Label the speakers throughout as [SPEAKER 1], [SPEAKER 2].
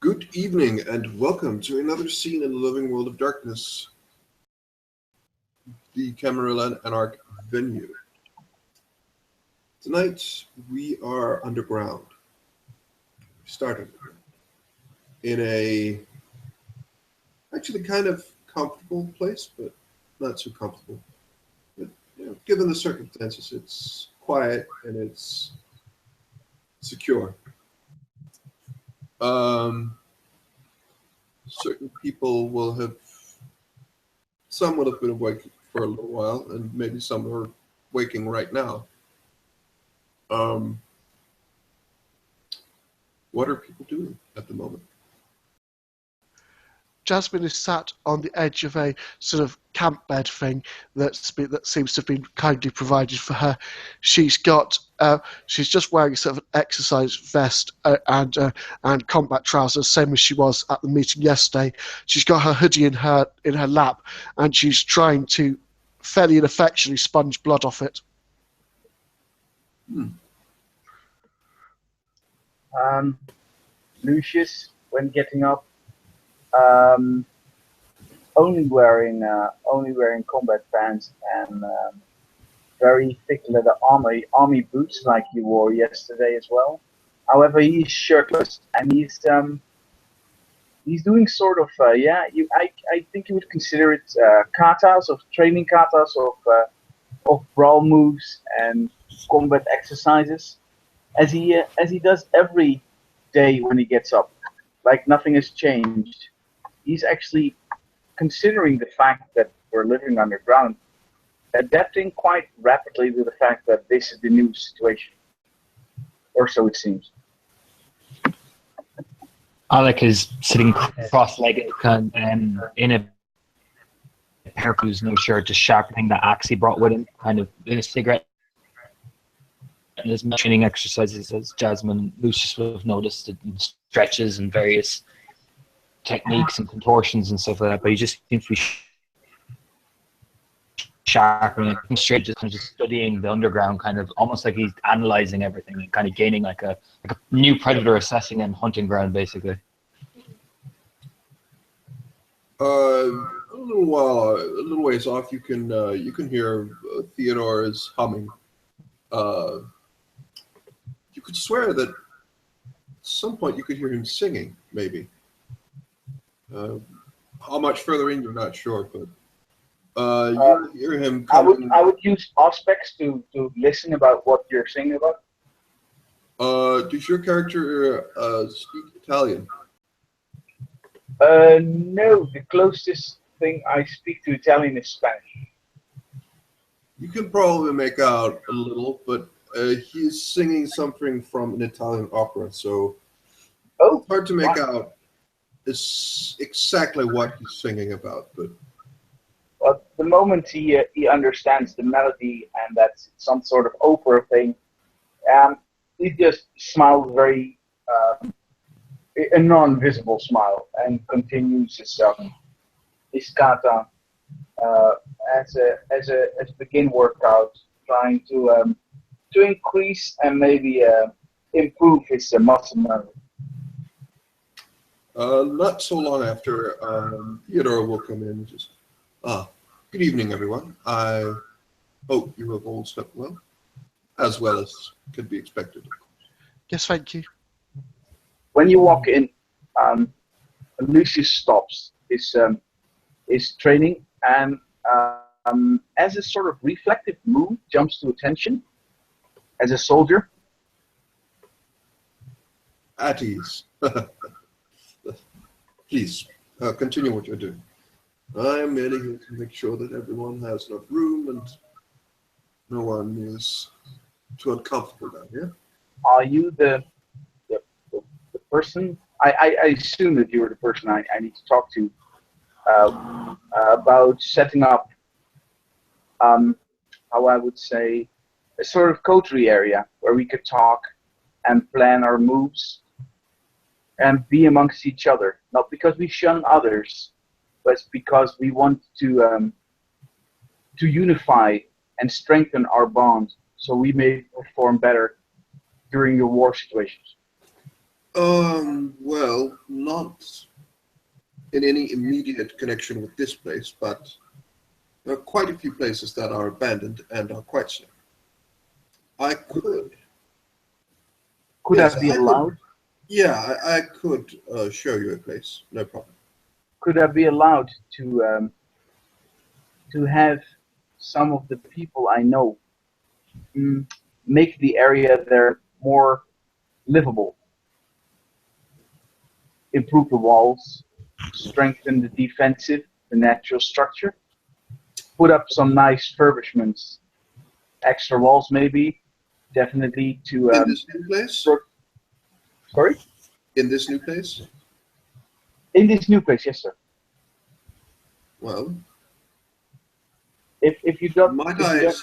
[SPEAKER 1] Good evening and welcome to another scene in the living world of darkness, the Camarilla Anarch venue. Tonight we are underground. We started in a actually kind of comfortable place, but not so comfortable. But, given the circumstances, it's quiet and it's secure. Certain people some will have been awake for a little while, and maybe some are waking right now. What are people doing at the moment?
[SPEAKER 2] Jasmine is sat on the edge of a sort of camp bed thing that seems to have been kindly provided for her. She's just wearing sort of an exercise vest and combat trousers, same as she was at the meeting yesterday. She's got her hoodie in her lap, and she's trying to fairly ineffectually sponge blood off it.
[SPEAKER 3] Lucius, when getting up, only wearing combat pants and very thick leather army boots like you wore yesterday as well. However, he's shirtless and he's doing sort of I think you would consider it katas of training katas of brawl moves and combat exercises as he does every day when he gets up, like nothing has changed. He's actually, considering the fact that we're living underground, adapting quite rapidly to the fact that this is the new situation. Or so it seems.
[SPEAKER 4] Alec is sitting cross-legged in a pair of no shirt, just sharpening the axe he brought with him, kind of in a cigarette. And his training exercises, as Jasmine and Lucius would have noticed, in stretches and various techniques and contortions and stuff like that, but he just seems to be sharpening it straight, just studying the underground, kind of almost like he's analyzing everything and kind of gaining like a new predator assessing and hunting ground, basically.
[SPEAKER 1] A little ways off, you can hear Theodore is humming. You could swear that at some point you could hear him singing, maybe. How much further in, you're not sure, but you hear him coming.
[SPEAKER 3] I would use Auspex to listen about what you're singing about.
[SPEAKER 1] Does your character speak Italian?
[SPEAKER 3] No, the closest thing I speak to Italian is Spanish.
[SPEAKER 1] You can probably make out a little, but he's singing something from an Italian opera, so it's hard to make out exactly what he's singing about.
[SPEAKER 3] But the moment he understands the melody and that's some sort of opera thing, he just smiles a non-visible smile and continues his kata as a begin workout, trying to increase and maybe improve his muscle memory.
[SPEAKER 1] Not so long after, Theodore will come in and just, good evening, everyone. I hope you have all slept well as could be expected.
[SPEAKER 2] Yes, thank you.
[SPEAKER 3] When you walk in, Lucius stops his training and as a sort of reflective move, jumps to attention as a soldier.
[SPEAKER 1] At ease. Please, continue what you're doing. I am merely here to make sure that everyone has enough room and no one is too uncomfortable down here.
[SPEAKER 3] Are you the person? I assume that you're the person I need to talk to about setting up, how I would say, a sort of coterie area where we could talk and plan our moves and be amongst each other, not because we shun others, but because we want to unify and strengthen our bond so we may perform better during your war situations.
[SPEAKER 1] Well, not in any immediate connection with this place, but there are quite a few places that are abandoned and are quite safe. I could.
[SPEAKER 3] Could
[SPEAKER 1] Yes,
[SPEAKER 3] I be
[SPEAKER 1] I could.
[SPEAKER 3] allowed?
[SPEAKER 1] Yeah, I could show you a place. No problem.
[SPEAKER 3] Could I be allowed to have some of the people I know mm, make the area there more livable, improve the walls, strengthen the defensive, the natural structure, put up some nice furbishments, extra walls maybe, definitely to
[SPEAKER 1] In this new place?
[SPEAKER 3] sorry?
[SPEAKER 1] In this new place?
[SPEAKER 3] In this new place, yes, sir.
[SPEAKER 1] Well,
[SPEAKER 3] If you don't,
[SPEAKER 1] might
[SPEAKER 3] if you
[SPEAKER 1] I
[SPEAKER 3] don't,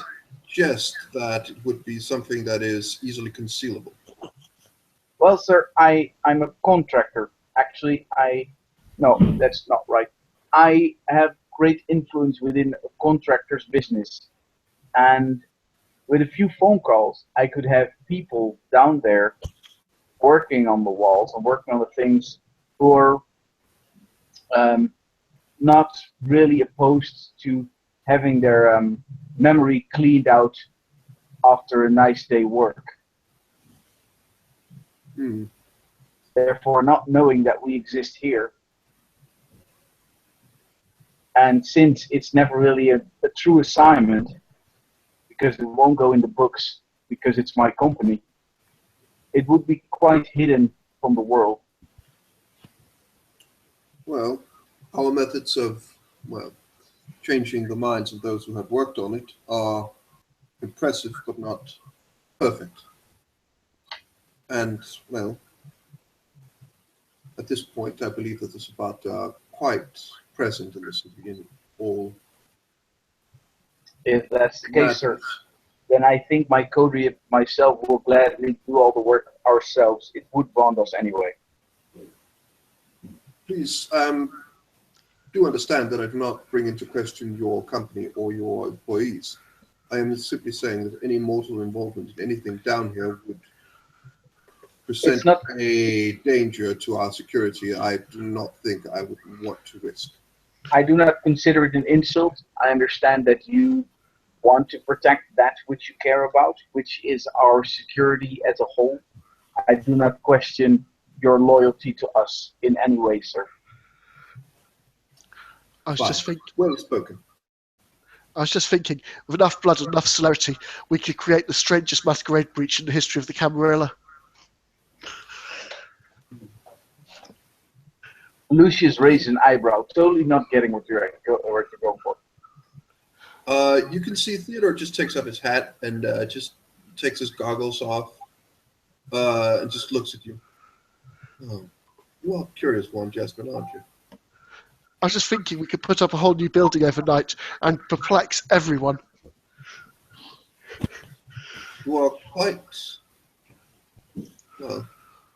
[SPEAKER 1] suggest that it would be something that is easily concealable?
[SPEAKER 3] well, sir, I'm a contractor. Actually, no, that's not right. I have great influence within a contractor's business, and with a few phone calls, I could have people down there working on the walls and working on the things who are um, not really opposed to having their memory cleaned out after a nice day work.
[SPEAKER 1] Hmm.
[SPEAKER 3] Therefore, not knowing that we exist here, and since it's never really a true assignment, because it won't go in the books, because it's my company, it would be quite hidden from the world.
[SPEAKER 1] Well, our methods of, well, changing the minds of those who have worked on it are impressive but not perfect. And, well, at this point, I believe that the Sabbat are quite present in the city in all
[SPEAKER 3] If that's the case, sir,
[SPEAKER 1] matters.
[SPEAKER 3] then I think my coterie and myself will gladly do all the work ourselves. It would bond us anyway.
[SPEAKER 1] Please, do understand that I do not bring into question your company or your employees. I am simply saying that any mortal involvement in anything down here would present
[SPEAKER 3] It's not.
[SPEAKER 1] a danger to our security I do not think I would want to risk.
[SPEAKER 3] I do not consider it an insult. I understand that you want to protect that which you care about, which is our security as a whole. I do not question your loyalty to us in any way, sir.
[SPEAKER 2] I was
[SPEAKER 1] Fine.
[SPEAKER 2] just thinking.
[SPEAKER 1] Well spoken.
[SPEAKER 2] I was just thinking, with enough blood and enough celerity, we could create the strangest masquerade breach in the history of the Camarilla.
[SPEAKER 3] Lucius raised an eyebrow, totally not getting what you're going for.
[SPEAKER 1] You can see Theodore just takes off his hat and just takes his goggles off and just looks at you. Oh, you are a curious one, Jasmine, aren't you?
[SPEAKER 2] I was just thinking we could put up a whole new building overnight and perplex everyone.
[SPEAKER 1] You are quite, well,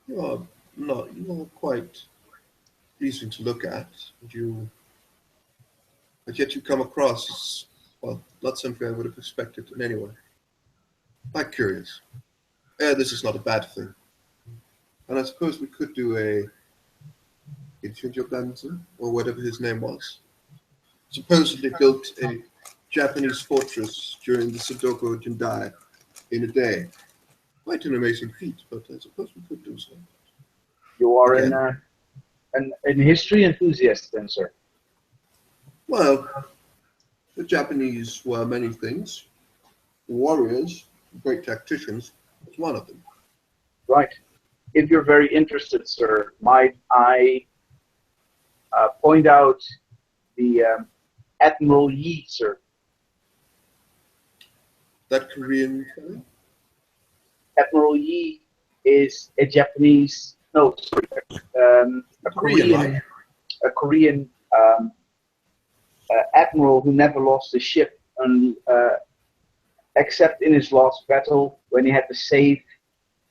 [SPEAKER 1] you are not, you are quite pleasing to look at. But yet you come across as, well, not something I would have expected in any way. Quite curious. This is not a bad thing. And I suppose we could do a Benson, or whatever his name was. Supposedly built a Japanese fortress during the Sudoku Jindai in a day. Quite an amazing feat, but I suppose we could do so.
[SPEAKER 3] You are
[SPEAKER 1] Again.
[SPEAKER 3] an history enthusiast, then, sir.
[SPEAKER 1] Well, the Japanese were many things. Warriors, great tacticians, was one of them.
[SPEAKER 3] Right. If you're very interested, sir, might I point out the Admiral Yi, sir?
[SPEAKER 1] That Korean fellow?
[SPEAKER 3] Admiral Yi is a Japanese, no, sorry, a
[SPEAKER 1] Korean,
[SPEAKER 3] Korean admiral who never lost a ship, and except in his last battle when he had to save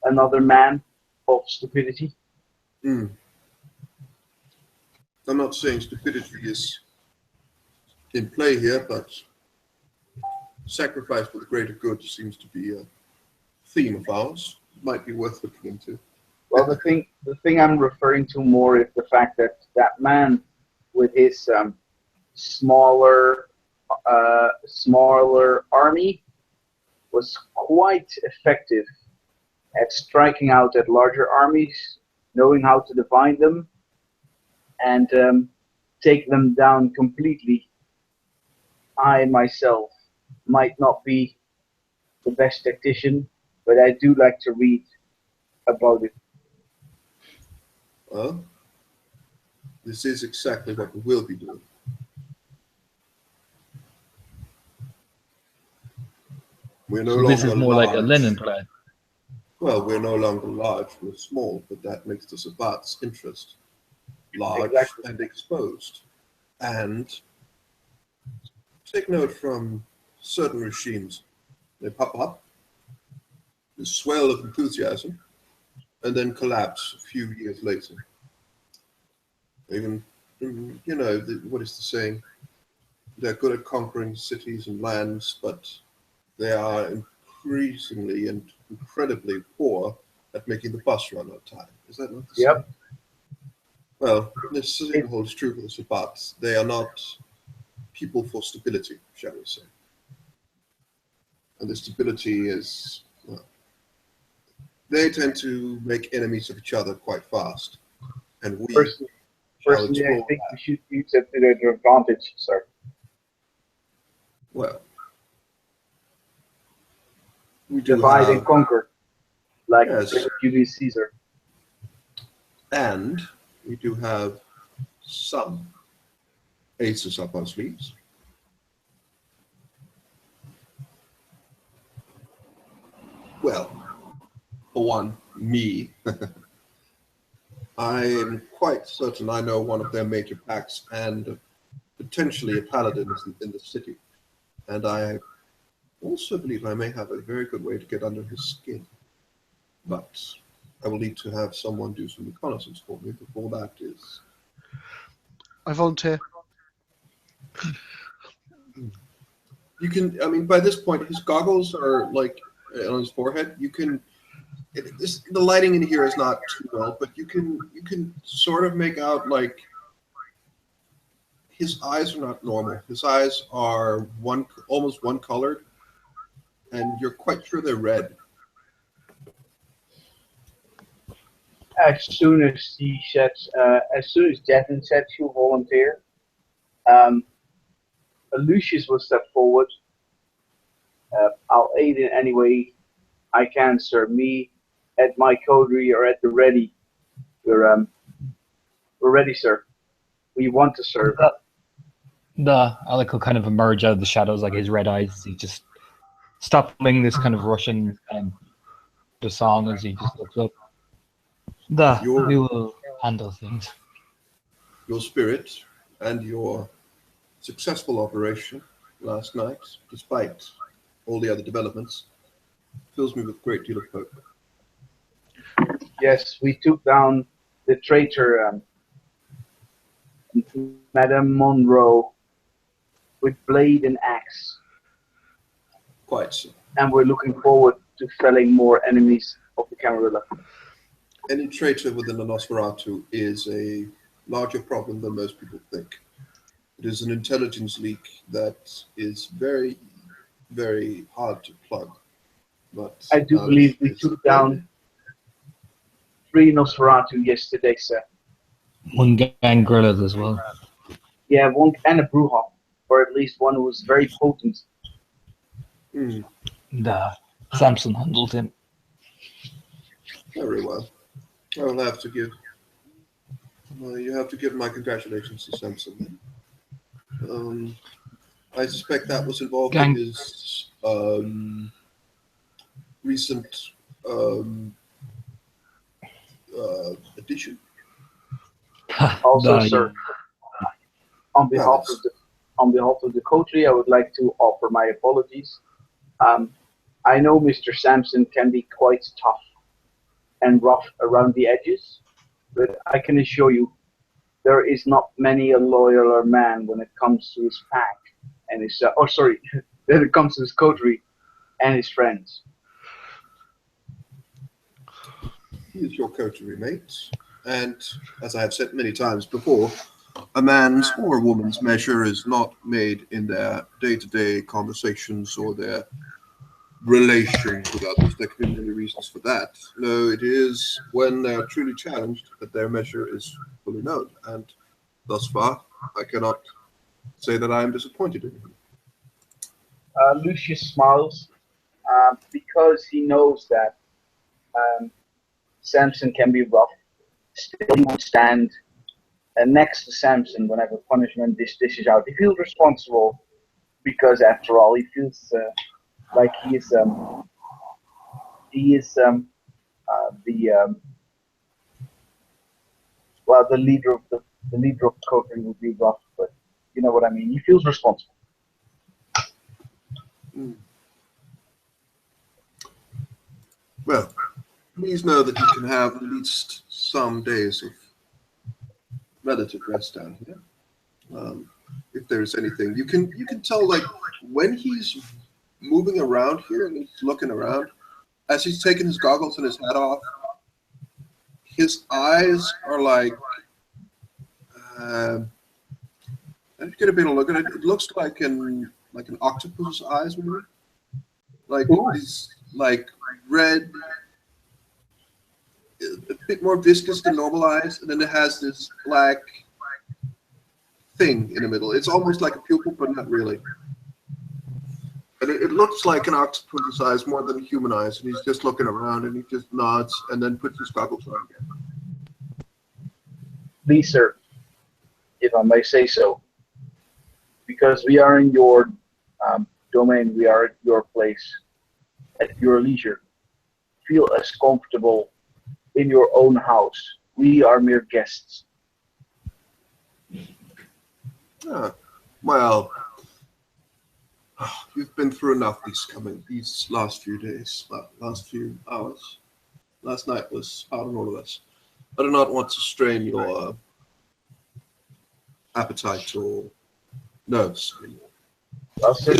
[SPEAKER 3] another man of stupidity.
[SPEAKER 1] Mm. I'm not saying stupidity is in play here, but sacrifice for the greater good seems to be a theme of ours. Might be worth looking into.
[SPEAKER 3] Well, the thing I'm referring to more is the fact that that man with his smaller smaller army was quite effective at striking out at larger armies, knowing how to divide them and take them down completely. I myself might not be the best tactician, but I do like to read about it.
[SPEAKER 1] Well, this is exactly what we will be doing. We're no
[SPEAKER 5] So this is
[SPEAKER 1] longer
[SPEAKER 5] more like a
[SPEAKER 1] large.
[SPEAKER 5] Leningrad.
[SPEAKER 1] Well, we're no longer large, we're small, but that makes the Sabbats' interest large
[SPEAKER 3] Exactly.
[SPEAKER 1] and exposed. And take note from certain regimes. They pop up, the swell of enthusiasm, and then collapse a few years later. Even, what is the saying? They're good at conquering cities and lands, but they are increasingly and incredibly poor at making the bus run on time. Is that not the same?
[SPEAKER 3] Yep.
[SPEAKER 1] Well, this same holds true for the Sabbats. They are not people for stability, shall we say. And the stability is, well, they tend to make enemies of each other quite fast. And we
[SPEAKER 3] Personally,
[SPEAKER 1] shall
[SPEAKER 3] I
[SPEAKER 1] explore
[SPEAKER 3] think
[SPEAKER 1] that.
[SPEAKER 3] we should use it to their advantage, sir.
[SPEAKER 1] Well, we do
[SPEAKER 3] Divide and
[SPEAKER 1] have,
[SPEAKER 3] conquer, like
[SPEAKER 1] Yes.
[SPEAKER 3] Julius Caesar.
[SPEAKER 1] and we do have some aces up our sleeves. Well, for one, me. I am quite certain I know one of their major packs and potentially a paladin is in the city. And I also believe I may have a very good way to get under his skin. But I will need to have someone do some reconnaissance for me before that is.
[SPEAKER 2] I volunteer.
[SPEAKER 1] You can, I mean, by this point, his goggles are like on his forehead. You can, the lighting in here is not too well, but you can sort of make out like his eyes are not normal. His eyes are almost one colored, and you're quite sure they're red.
[SPEAKER 3] As soon as Devin said she'll volunteer, Lucius will step forward. I'll aid in any way I can, sir. Me at my coterie or at the ready. We're ready, sir. We want to serve.
[SPEAKER 4] The Alec will kind of emerge out of the shadows, like his red eyes. He just stops humming this kind of Russian the song as he just looks up. We will handle things.
[SPEAKER 1] Your spirit and your successful operation last night, despite all the other developments, fills me with a great deal of hope.
[SPEAKER 3] Yes, we took down the traitor, Madame Monroe, with blade and axe.
[SPEAKER 1] Quite so.
[SPEAKER 3] And we're looking forward to felling more enemies of the Camarilla.
[SPEAKER 1] Any traitor within the Nosferatu is a larger problem than most people think. It is an intelligence leak that is very, very hard to plug. But
[SPEAKER 3] I do believe we took down 3 Nosferatu yesterday, sir.
[SPEAKER 4] One gang gorillas as well.
[SPEAKER 3] Yeah, one and a Bruja, or at least one who was very potent.
[SPEAKER 4] Samson handled him.
[SPEAKER 1] Very well. I will have to give. You have to give my congratulations to Samson. I suspect that was involved in his recent addition.
[SPEAKER 3] Also, sir, on behalf of the coterie, I would like to offer my apologies. I know Mr. Sampson can be quite tough and rough around the edges, but I can assure you there is not many a loyaler man when it comes to his pack and his when it comes to his coterie and his friends.
[SPEAKER 1] he is your coterie mate, and as I have said many times before, a man's or a woman's measure is not made in their day-to-day conversations or their relations with others. There could be many reasons for that. No, it is when they are truly challenged that their measure is fully known, and thus far, I cannot say that I am disappointed in him.
[SPEAKER 3] Lucius smiles because he knows that Samson can be rough. Still, he would stand next to Samson whenever punishment dishes out. He feels responsible because, after all, he feels like he is the well, the leader of the coterie would be rough, but you know what I mean. He feels responsible.
[SPEAKER 1] Mm. Well, please know that you can have at least some days of relative rest down here. If there's anything, you can tell like when he's moving around here and he's looking around, as he's taking his goggles and his hat off, his eyes are like. I get a bit of a look at it. It looks like an octopus eyes, maybe. Like these like red, a bit more viscous than normal eyes, and then it has this black thing in the middle. It's almost like a pupil, but not really. And it looks like an octopus eyes more than human eyes, and he's just looking around, and he just nods, and then puts his goggles on again.
[SPEAKER 3] Please, sir, if I may say so, because we are in your domain, we are at your place, at your leisure. Feel as comfortable in your own house. We are mere guests.
[SPEAKER 1] Well, you've been through enough these last few days, last few hours. Last night was hard on all of us. I do not want to strain your appetite or nerves anymore.
[SPEAKER 3] Well, sir,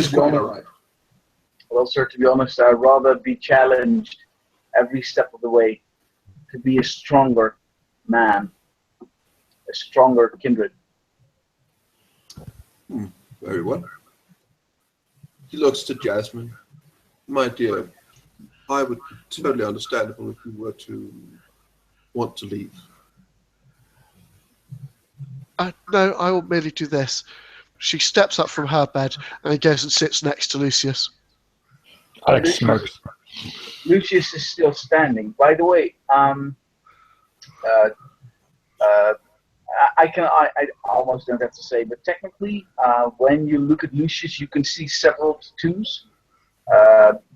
[SPEAKER 3] to be honest, I'd rather be challenged every step of the way to be a stronger man, a stronger kindred.
[SPEAKER 1] Very well. He looks to Jasmine. My dear, I would be totally understandable if you were to want to leave.
[SPEAKER 2] No, I will merely do this. She steps up from her bed and goes and sits next to Lucius.
[SPEAKER 4] Alex smirks.
[SPEAKER 3] Lucius is still standing. By the way, I almost don't have to say, but technically, when you look at Lucius, you can see several tattoos.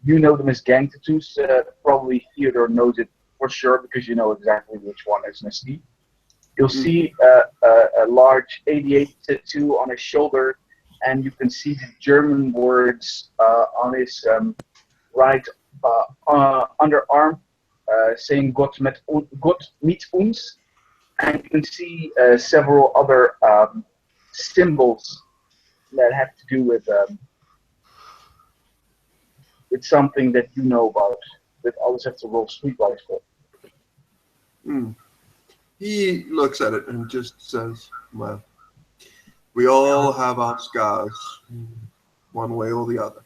[SPEAKER 3] You know them as gang tattoos. Probably Theodore knows it for sure because you know exactly which one is an SD. You'll see a large 88 tattoo on his shoulder, and you can see the German words on his right underarm saying Gott mit uns. And you can see several other symbols that have to do with something that you know about, that others have to roll streetwise for.
[SPEAKER 1] He looks at it and just says, well, we all have our scars, one way or the other.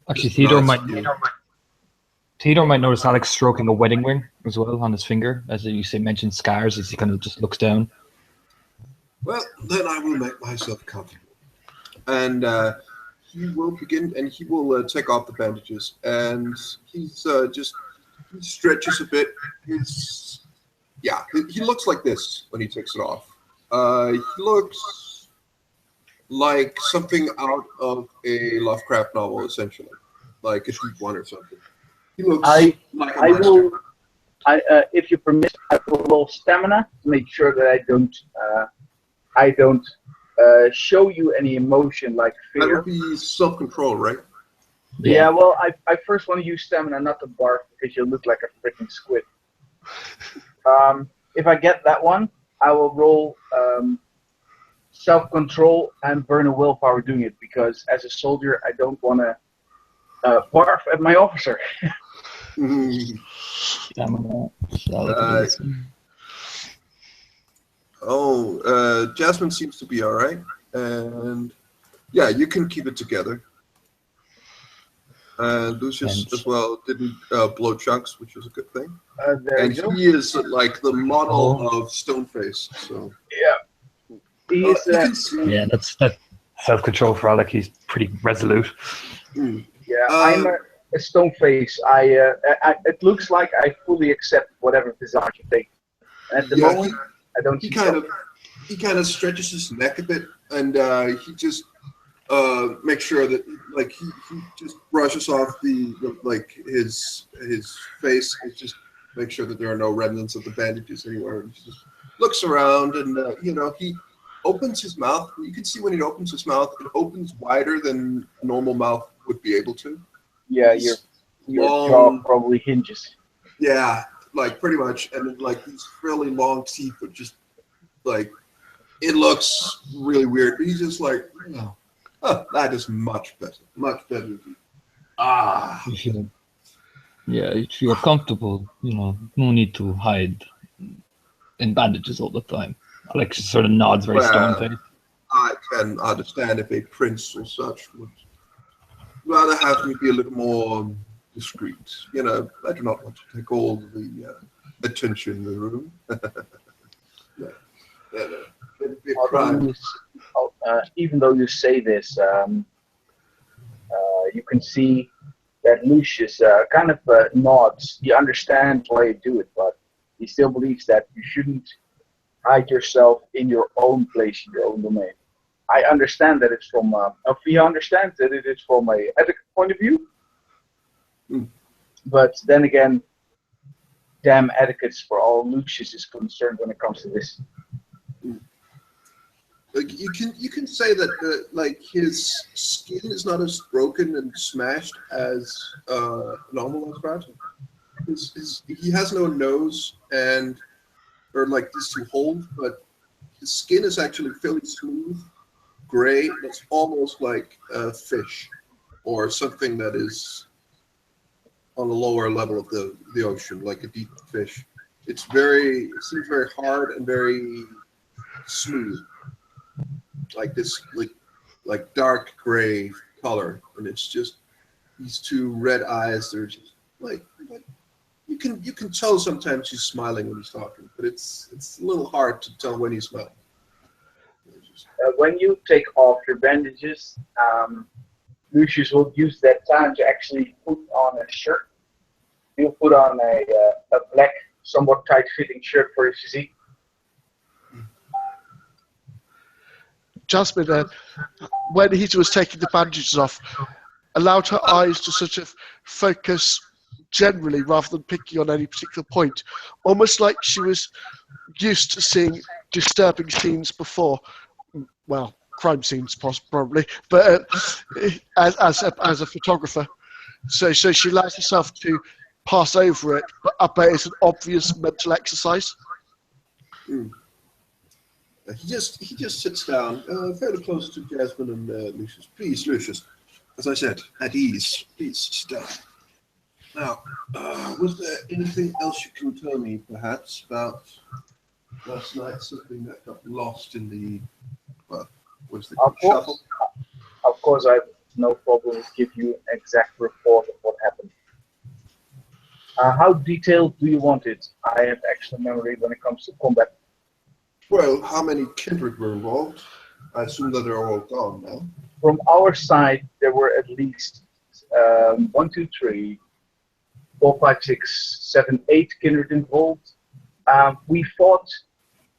[SPEAKER 4] Actually, Theodore might notice Alex stroking a wedding ring as well on his finger, as you say, mentioned scars, as he kind of just looks down.
[SPEAKER 1] Well, then I will make myself comfortable. And he will begin, and he will take off the bandages, and he's he stretches a bit. He looks like this when he takes it off. He looks like something out of a Lovecraft novel, essentially, like a Deep One or something. He looks like a
[SPEAKER 3] if you permit, I will roll stamina to make sure that I don't show you any emotion like fear.
[SPEAKER 1] That would be self-control, right?
[SPEAKER 3] Yeah, well, I first want to use stamina, not to bark, because you look like a freaking squid. If I get that one, I will roll self-control and burn a willpower doing it, because as a soldier, I don't want to barf at my officer.
[SPEAKER 1] Mm.
[SPEAKER 4] Stamina. Solid.
[SPEAKER 1] Jasmine seems to be all right, and yeah, you can keep it together. And Lucius
[SPEAKER 4] And-
[SPEAKER 1] as well didn't blow chunks, which is a good thing.
[SPEAKER 3] There
[SPEAKER 1] And
[SPEAKER 3] you go.
[SPEAKER 1] he is like the model of Stoneface. So
[SPEAKER 3] Yeah. He is.
[SPEAKER 1] you can see.
[SPEAKER 4] Yeah, that's self-control for Alec. He's pretty resolute.
[SPEAKER 3] Yeah, I'm a stone face. It looks like I fully accept whatever visage you take. And at the moment, I don't see
[SPEAKER 1] He kind of stretches his neck a bit, and he just makes sure that like he just brushes off the like his face and just make sure that there are no remnants of the bandages anywhere. And he just looks around, and he opens his mouth. You can see when he opens his mouth, it opens wider than a normal mouth would be able to.
[SPEAKER 3] Yeah,
[SPEAKER 1] He's
[SPEAKER 3] your
[SPEAKER 1] long,
[SPEAKER 3] jaw probably hinges.
[SPEAKER 1] Yeah, like pretty much, and like these really long teeth, but just like it looks really weird. But he's just like, that is much better, much better.
[SPEAKER 5] If you're comfortable, no need to hide in bandages all the time.
[SPEAKER 4] Alex sort of nods very stone-faced.
[SPEAKER 1] I can understand if a prince or such would rather have me be a little more discreet. I do not want to take all the attention in the room. It'd be a crime.
[SPEAKER 3] Even though you say this, you can see that Lucius kind of nods. He understands why you do it, but he still believes that you shouldn't hide yourself in your own place, in your own domain. I understand that it's from. He understands that it is from a etiquette point of view. But then again, damn etiquettes for all Lucius is concerned when it comes to this.
[SPEAKER 1] Like you can say that like his skin is not as broken and smashed as normal Nosferatu. He has no nose or like these two holes, but his skin is actually fairly smooth, gray. It's almost like a fish or something that is on the lower level of the ocean, like a deep fish. It seems very hard and very smooth. Like this, like dark gray color, and it's just these two red eyes. They're just like you can tell sometimes he's smiling when he's talking, but it's a little hard to tell when he's smiling.
[SPEAKER 3] When you take off your bandages, Lucius will use that time to actually put on a shirt. He'll put on a black, somewhat tight-fitting shirt for his physique.
[SPEAKER 2] Jasmine, when he was taking the bandages off, allowed her eyes to sort of focus generally rather than picking on any particular point, almost like she was used to seeing disturbing scenes before. Well, crime scenes probably, but as a photographer, so she allows herself to pass over it, but it's an obvious mental exercise.
[SPEAKER 1] He just sits down fairly close to Jasmine and Lucius. Please, Lucius, as I said, at ease. Please sit down. Now, was there anything else you can tell me, perhaps, about last night? Something that got lost in the shuffle?
[SPEAKER 3] Of course, I have no problem to give you an exact report of what happened. How detailed do you want it? I have excellent memory when it comes to combat.
[SPEAKER 1] Well, how many kindred were involved? I assume that they're all gone now.
[SPEAKER 3] From our side, there were at least 1, 2, 3, 4, 5, 6, 7, 8 kindred involved. We fought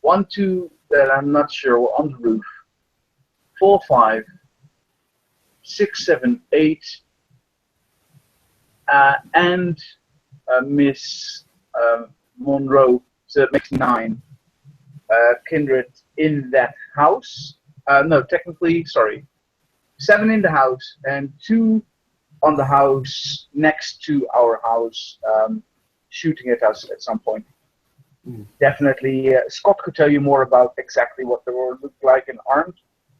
[SPEAKER 3] 1, 2 that I'm not sure were on the roof. 4, 5, 6, 7, 8, and Miss Monroe, so that makes 9 kindred in that house. No, technically, sorry, 7 in the house and 2 on the house next to our house, shooting at us at some point. Definitely, Scott could tell you more about exactly what they were looked like and armed.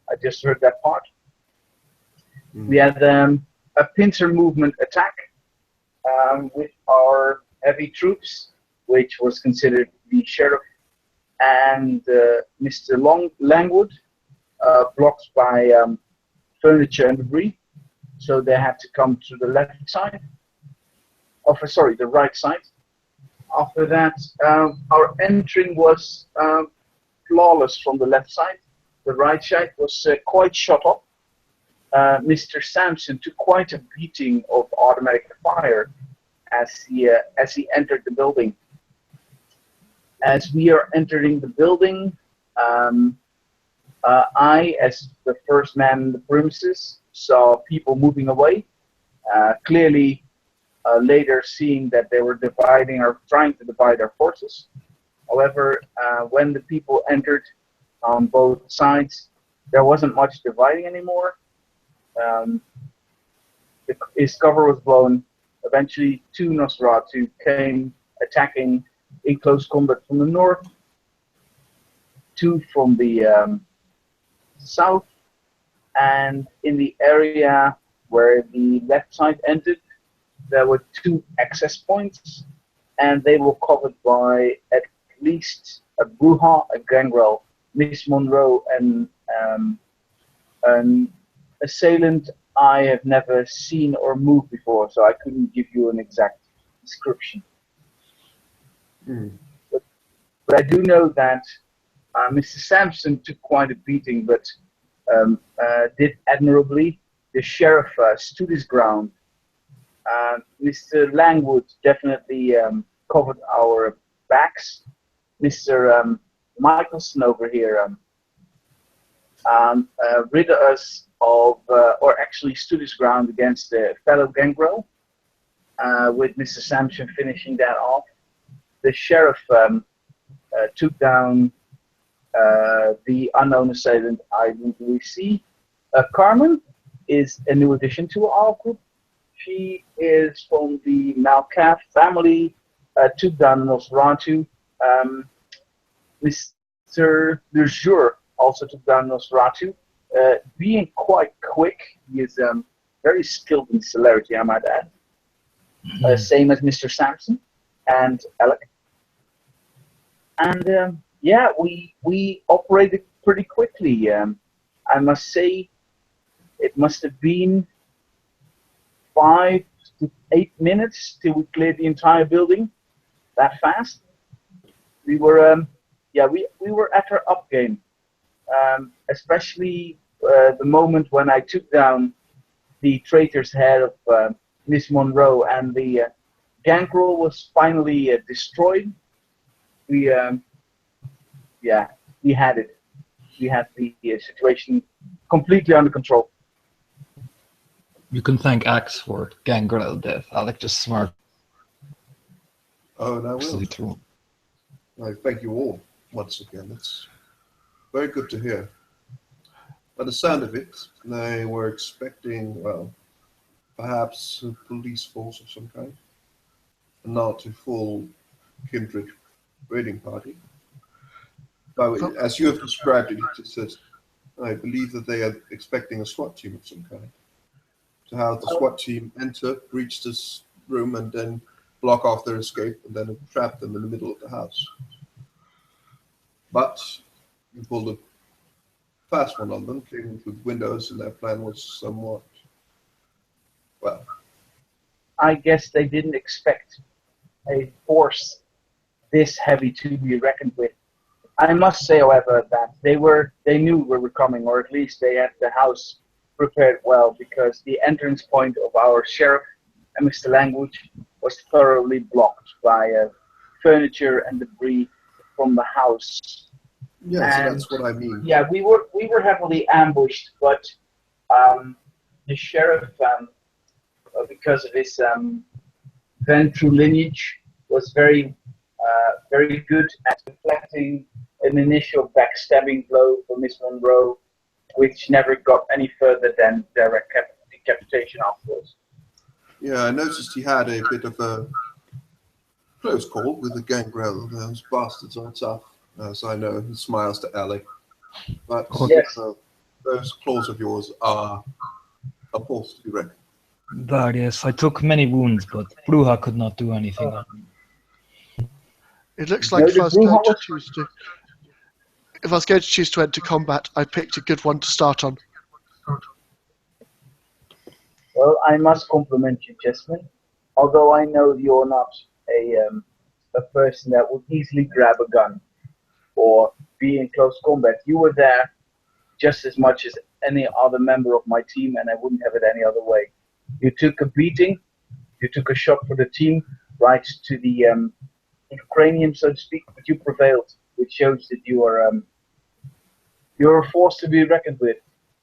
[SPEAKER 3] I just heard that part. We had a pincer movement attack. with our heavy troops, which was considered the sheriff and Mr. Langwood, blocked by furniture and debris. So they had to come to the left side. Sorry, the right side. After that, our entering was flawless from the left side. The right side was quite shot up. Mr. Sampson took quite a beating of automatic fire as he entered the building. As we are entering the building, I, as the first man in the premises, saw people moving away. Clearly, later seeing that they were dividing or trying to divide our forces. However, when the people entered on both sides, there wasn't much dividing anymore. His cover was blown. Eventually, 2 Nosferatu came attacking in close combat from the north, 2 from the south, and in the area where the left side ended, there were 2 access points, and they were covered by at least a Bruja, a Gangrel, Miss Monroe, and an assailant I have never seen or moved before, so I couldn't give you an exact description. But I do know that Mr. Sampson took quite a beating, but did admirably. The sheriff stood his ground. Mr. Langwood definitely covered our backs. Mr. Michelson over here rid us of, or actually stood his ground against a fellow gangrel, with Mr. Sampson finishing that off. The sheriff took down the unknown assailant I didn't really see. Carmen is a new addition to our group. She is from the Malcaf family, took down Nosferatu. Mr. Le Jour also took down Nosferatu. Being quite quick, he is very skilled in celerity, I might add. Same as Mr. Sampson and Alec. And yeah, we operated pretty quickly. I must say, it must have been 5 to 8 minutes till we cleared the entire building. That fast. We were, we were at our up game. Especially the moment when I took down the traitor's head of Miss Monroe and the gangrel was finally destroyed. We had it. We had the situation completely under control.
[SPEAKER 5] You can thank Axe for gangrel death. Alec just smart.
[SPEAKER 1] Oh, and I will.
[SPEAKER 5] Absolutely true.
[SPEAKER 1] I thank you all once again. That's very good to hear. By the sound of it, they were expecting, well, perhaps a police force of some kind, and not a full kindred raiding party. But as you have described it, it says, I believe that they are expecting a SWAT team of some kind. To have the SWAT team enter, breach this room, and then block off their escape, and then trap them in the middle of the house. But you pulled a fast one on them, came with windows, and their plan was somewhat, well.
[SPEAKER 3] I guess they didn't expect a force this heavy to be reckoned with. I must say, however, that they knew we were coming, or at least they had the house prepared well, because the entrance point of our sheriff and Mr. Langwood was thoroughly blocked by furniture and debris from the house.
[SPEAKER 1] Yeah, so that's what I mean.
[SPEAKER 3] Yeah, we were heavily ambushed, but the sheriff, because of his Ventru lineage, was very good at deflecting an initial backstabbing blow for Miss Monroe, which never got any further than direct decapitation afterwards.
[SPEAKER 1] Yeah, I noticed he had a bit of a close call with the gangrel. Those bastards are tough, as I know. He smiles to Alec. But
[SPEAKER 3] yes.
[SPEAKER 1] those claws of yours are a force to be reckoned.
[SPEAKER 5] Yes, I took many wounds, but Bruja could not do anything on me.
[SPEAKER 2] It looks
[SPEAKER 3] No,
[SPEAKER 2] like if
[SPEAKER 3] the
[SPEAKER 2] I was going
[SPEAKER 3] Bruja
[SPEAKER 2] to
[SPEAKER 3] was
[SPEAKER 2] choose to, if I was going to choose to enter combat, I picked a good one to start on.
[SPEAKER 3] well. I must compliment you, Jasmine. Although I know you're not a person that would easily grab a gun or be in close combat, you were there just as much as any other member of my team, and I wouldn't have it any other way. You took a beating, you took a shot for the team, right to the cranium, so to speak, but you prevailed, which shows that you're a force to be reckoned with,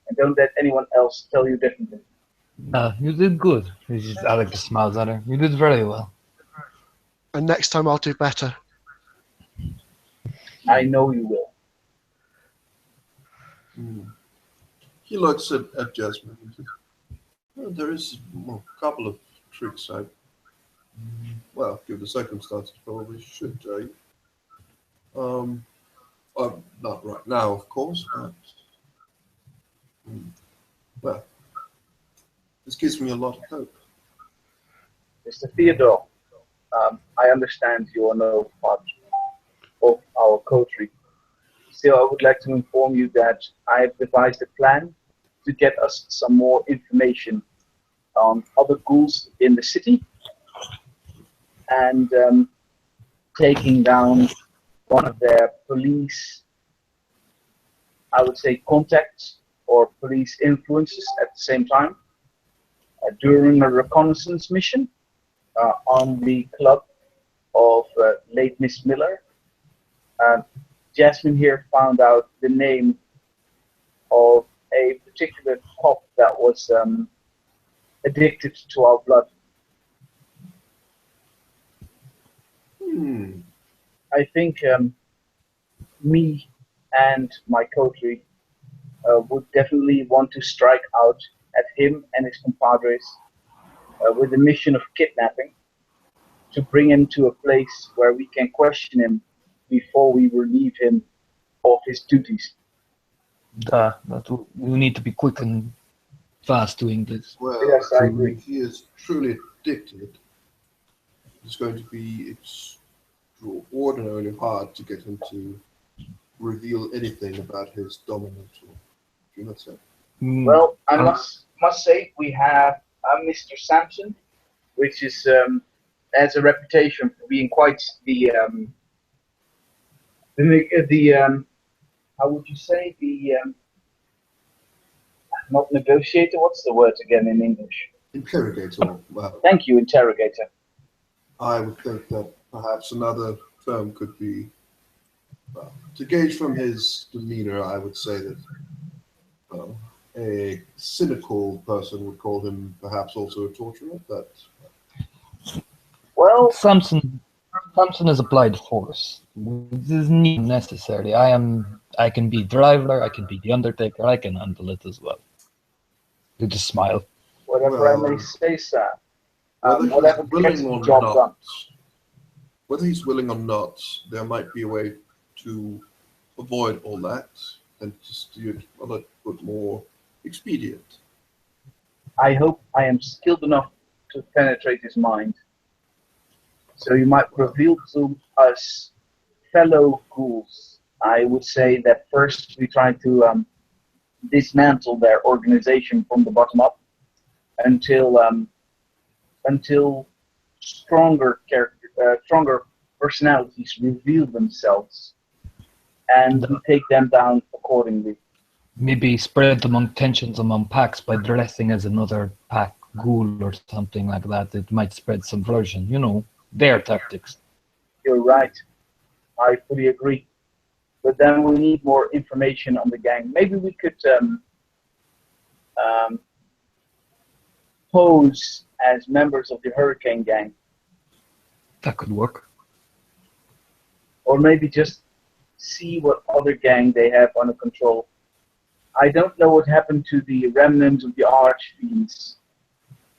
[SPEAKER 3] and don't let anyone else tell you differently.
[SPEAKER 5] You did good. Alex just smiles at her. You did very well.
[SPEAKER 2] And next time I'll do better.
[SPEAKER 3] I know you will.
[SPEAKER 1] He looks at Jasmine. And says, well, there is a couple of tricks I, well, given the circumstances, probably should tell you. Not right now, of course, but well, this gives me a lot of hope.
[SPEAKER 3] Mr. Theodore, I understand you are no part of our coterie. Still, I would like to inform you that I have devised a plan to get us some more information on other ghouls in the city and taking down one of their police, I would say, contacts or police influences at the same time during a reconnaissance mission on the club of late Miss Miller. Jasmine here found out the name of a particular cop that was addicted to our blood. I think me and my coterie would definitely want to strike out at him and his compadres with the mission of kidnapping to bring him to a place where we can question him before we relieve him of his duties.
[SPEAKER 5] We need to be quick and fast doing this.
[SPEAKER 1] Well,
[SPEAKER 3] Yes, I agree.
[SPEAKER 1] if he is truly addicted, it's going to be extraordinarily hard to get him to reveal anything about his dominant, or do you not say?
[SPEAKER 3] Well, I must say we have Mr. Sampson, which is has a reputation for being quite the how would you say the not negotiator. What's the word again in English?
[SPEAKER 1] Interrogator. Well,
[SPEAKER 3] Thank you, interrogator.
[SPEAKER 1] I would think that perhaps another term could be, well, to gauge from his demeanor, I would say that a cynical person would call him perhaps also a torturer, but
[SPEAKER 3] Well,
[SPEAKER 5] Samson is a blind horse. This isn't even necessary. I can be driver, I can be the undertaker, I can handle it as well. You just smile.
[SPEAKER 3] whatever I may say, sir.
[SPEAKER 1] whether
[SPEAKER 3] Whatever
[SPEAKER 1] he's
[SPEAKER 3] gets
[SPEAKER 1] willing
[SPEAKER 3] the
[SPEAKER 1] or
[SPEAKER 3] job
[SPEAKER 1] not,
[SPEAKER 3] done.
[SPEAKER 1] whether he's willing or not, there might be a way to avoid all that and just do it a little bit more expedient.
[SPEAKER 3] I hope I am skilled enough to penetrate his mind. So you might reveal to us, fellow ghouls, I would say that first we try to dismantle their organization from the bottom up until stronger personalities reveal themselves, and we take them down accordingly.
[SPEAKER 5] Maybe spread among tensions among packs by dressing as another pack ghoul or something like that. It might spread some version, their tactics.
[SPEAKER 3] You're right. I fully agree. But then we need more information on the gang. Maybe we could um, pose as members of the Hurricane Gang,
[SPEAKER 5] That could work.
[SPEAKER 3] or maybe just see what other gang they have under control. I don't know what happened to the remnants of the Archfiends.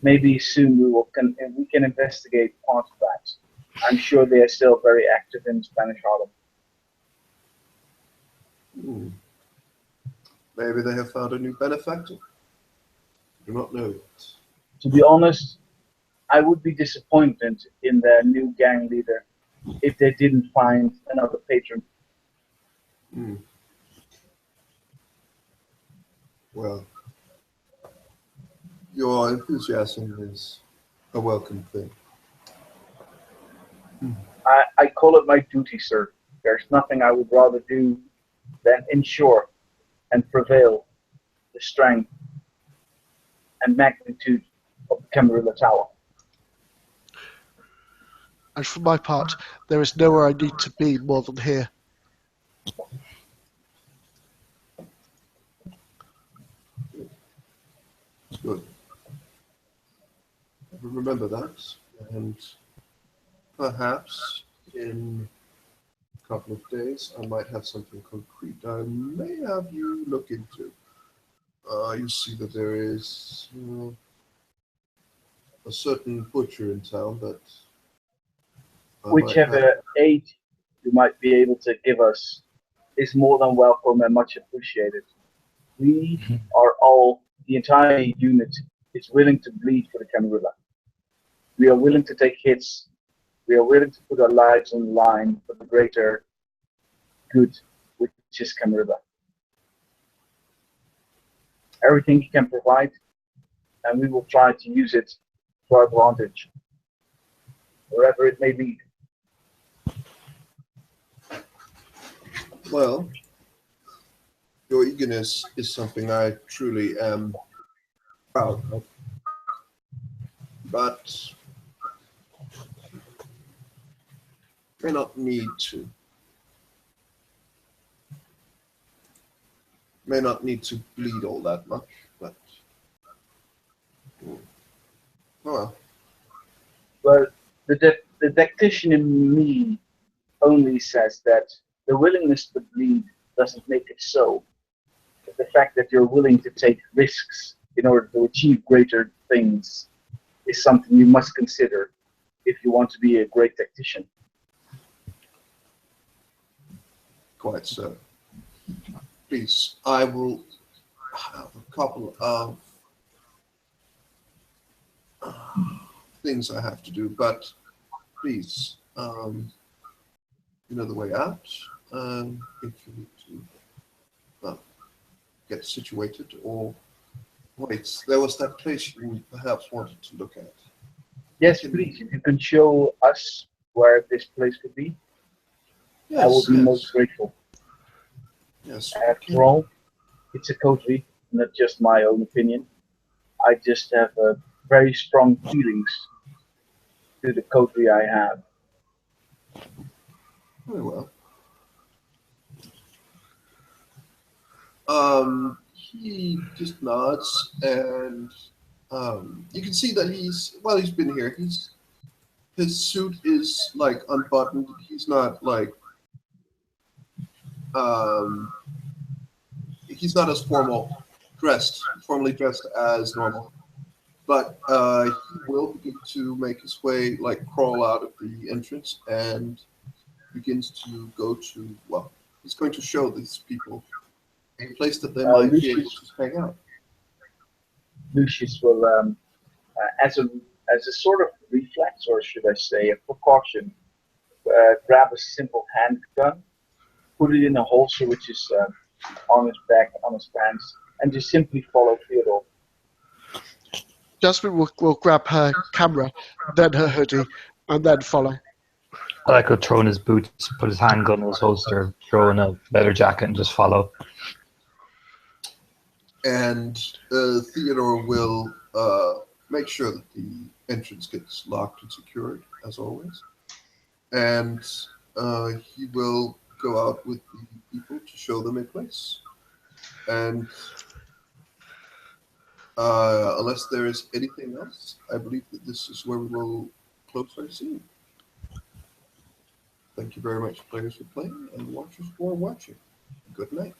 [SPEAKER 3] Maybe soon we can investigate part of that. I'm sure they are still very active in Spanish Harlem.
[SPEAKER 1] Maybe they have found a new benefactor. Do not know yet.
[SPEAKER 3] To be honest, I would be disappointed in their new gang leader if they didn't find another patron.
[SPEAKER 1] Hmm. Well, your enthusiasm is a welcome thing.
[SPEAKER 3] I call it my duty, sir. There's nothing I would rather do than ensure and prevail the strength and magnitude of the Camarilla Tower.
[SPEAKER 2] And for my part, there is nowhere I need to be more than here.
[SPEAKER 1] Good. Remember that, and perhaps in a couple of days I might have something concrete I may have you look into. You see that there is a certain butcher in town that I might have.
[SPEAKER 3] Whichever aid you might be able to give us is more than welcome and much appreciated. We are all, the entire unit is willing to bleed for the Camarilla. We are willing to take hits. We are willing to put our lives on the line for the greater good, which is Camarilla. Everything he can provide, and we will try to use it to our advantage, wherever it may lead.
[SPEAKER 1] Well, your eagerness is something I truly am proud of. But may not need to. May not need to bleed all that much, but oh well.
[SPEAKER 3] But the tactician in me only says that the willingness to bleed doesn't make it so. But the fact that you're willing to take risks in order to achieve greater things is something you must consider if you want to be a great tactician.
[SPEAKER 1] Quite so. Please, I will have a couple of things I have to do, but please, you know the way out. If you need to get situated, or wait, there was that place you perhaps wanted to look at.
[SPEAKER 3] Yes, please, if you can show us where this place could be,
[SPEAKER 1] Yes,
[SPEAKER 3] I will be most grateful.
[SPEAKER 1] Yes.
[SPEAKER 3] After all, it's a coterie, not just my own opinion. I just have very strong feelings to the coterie I have.
[SPEAKER 1] Very well. He just nods, and you can see that he's been here. His suit is like unbuttoned. He's not like um, he's not as formally dressed as normal. But he will begin to make his way, like crawl out of the entrance, and begins to go to, well, he's going to show these people a place that they might be able to hang out.
[SPEAKER 3] Lucius will, as a sort of reflex, or should I say, a precaution, grab a simple handgun, put it in a holster which is on his back, on his pants, and just simply follow Theodore.
[SPEAKER 2] Jasmine will grab her camera, then her hoodie, and then follow.
[SPEAKER 5] I could throw in his boots, put his handgun in his holster, throw in a leather jacket, and just follow.
[SPEAKER 1] And Theodore will make sure that the entrance gets locked and secured, as always. And he will go out with the people to show them a place. And unless there is anything else, I believe that this is where we will close our scene. Thank you very much, players, for playing, and watchers for watching. Good night.